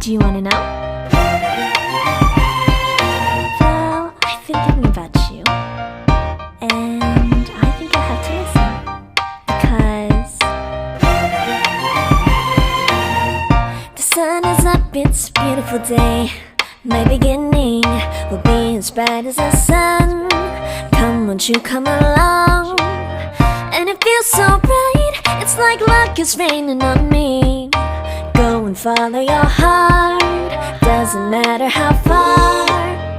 Do you wanna know? Well, I've been thinking about you, and I think I have to listen. Because the sun is up, it's a beautiful day. My beginning will be as bright as the sun. Come, won't you come along? And it feels so bright, it's like luck is raining on me. Go and follow your heart, doesn't matter how far.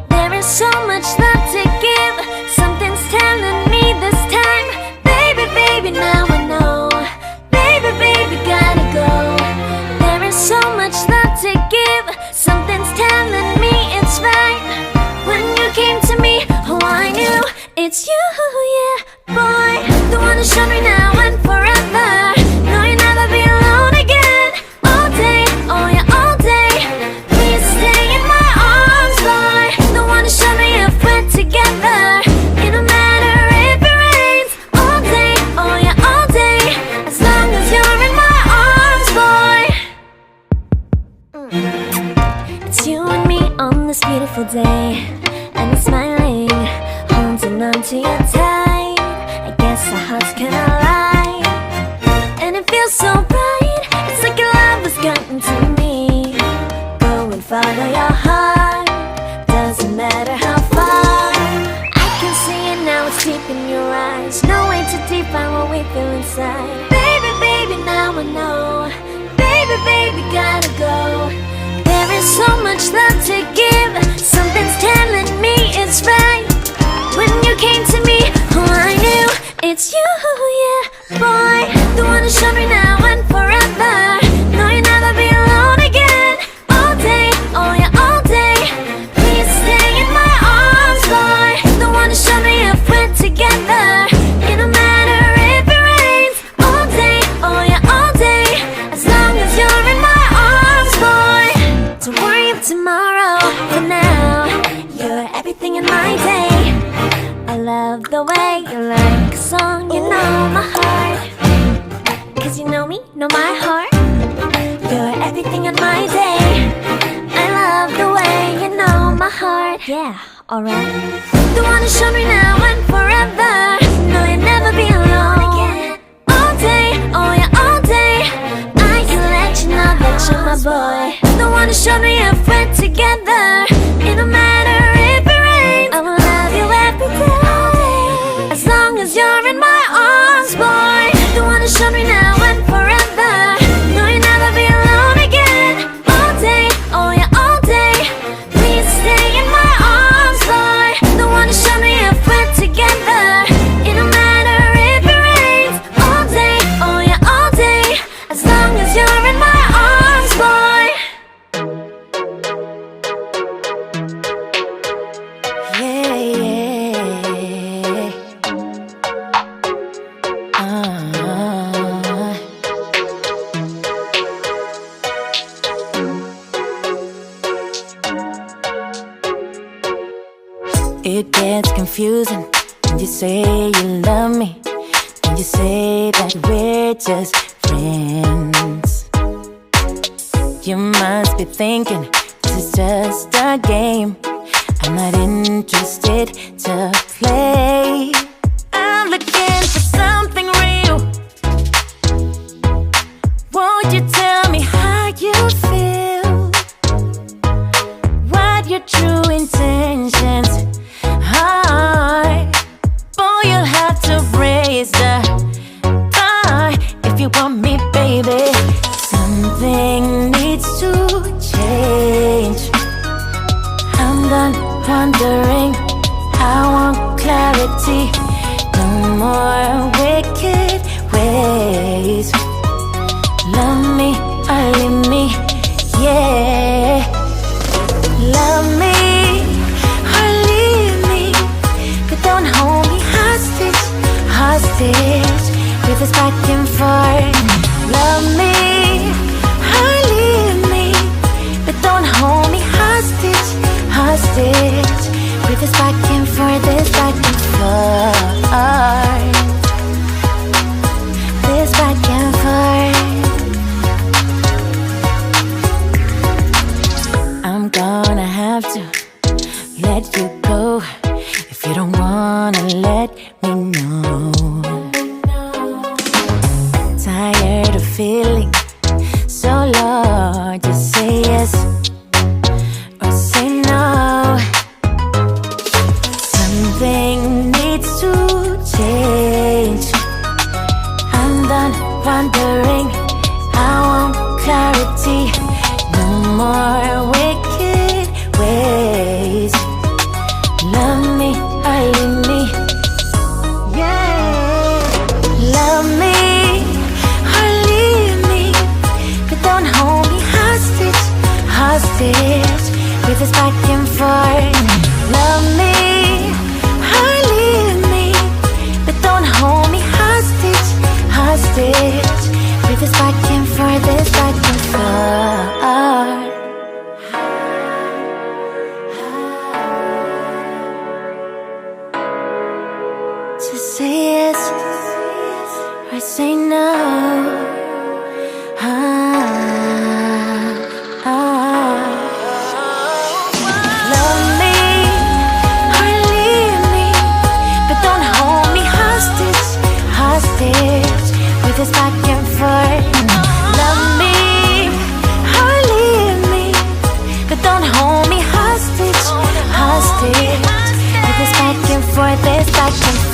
There is so much love to give, something's telling me this time. Baby, baby, now I know. Baby, baby, gotta go. There is so much love to give, something's telling me it's right. When you came to me, oh I knew it's you, yeah, boy. The one who showed me now and forever. No, you'll never be alone again. All day, oh yeah, all day. Please stay in my arms, boy. The one who showed me if we're together. It don't matter if it rains. All day, oh yeah, all day. As long as you're in my arms, boy. It's you and me on this beautiful day, and I'm smiling, holding on to you tight. I guess our hearts can align, and it feels so bright. It's like your love has gotten to me. Go and follow your heart, doesn't matter how far. I can see it now, it's deep in your eyes. No way to define what we feel inside. Baby, baby, now I know. Baby, baby, gotta go. There is so much love to give, something's telling me it's right. When you came to me, oh I knew it's you, yeah, boy. The one who showed me now and forever. No, you'll never be alone again. All day, oh yeah, all day. Please stay in my arms, boy. The one who showed me if we're together. It don't matter if it rains. All day, oh yeah, all day. As long as you're in my arms, boy. Don't worry of tomorrow, for now you're everything in my day. I love the way you like a song, you know my heart. Cause you know me, know my heart. You're everything in my day. I love the way you know my heart. Yeah, alright. The one who showed me now and forever. No, you'll never be alone again. All day, oh yeah, all day. I can let you know that you're my boy. The one who showed me if we're together. It don't matter if it rains. I will love you every day. As long as you're in my arms, boy. The one who showed me now and forever. No, you'll never be alone again. All day, oh yeah, all day. Please stay in my arms, boy. The one who showed me if we're together. It don't matter if it rains. All day, oh yeah, all day. As long as you're in my arms, boy. Yeah, yeah. It gets confusing when you say you love me, when you say that we're just friends. You must be thinking this is just a game. I'm not interested to play. I'm looking for something real. Won't you tell me how you feel? What your true intentions are? Boy, you'll have to raise the bar if you want me, baby. Something needs to change. I'm done wondering, I want clarity. No more wicked ways. Love me or leave me, yeah. Love me or leave me, but don't hold me hostage, hostage with this back and forth. Love me or leave me, but don't hold me hostage, hostage with this back and forth, this back and forth, this back and forth. have to let you go if you don't wanna let me know. Tired of feeling so low, just say yes or say no. Something needs to change. I'm done wondering, I want clarity. No more wicked ways. Love me or leave me. Yeah. Love me or leave me, but don't hold me hostage, hostage with this back and forth. Love me or leave me, but don't hold me hostage, hostage with this back and forth, this back and forth. Just say yes or say no. Love me or leave me, but don't hold me hostage, hostage with this back and forth. Love me or leave me, but don't hold me hostage, hostage with this back and forth, this back and forth.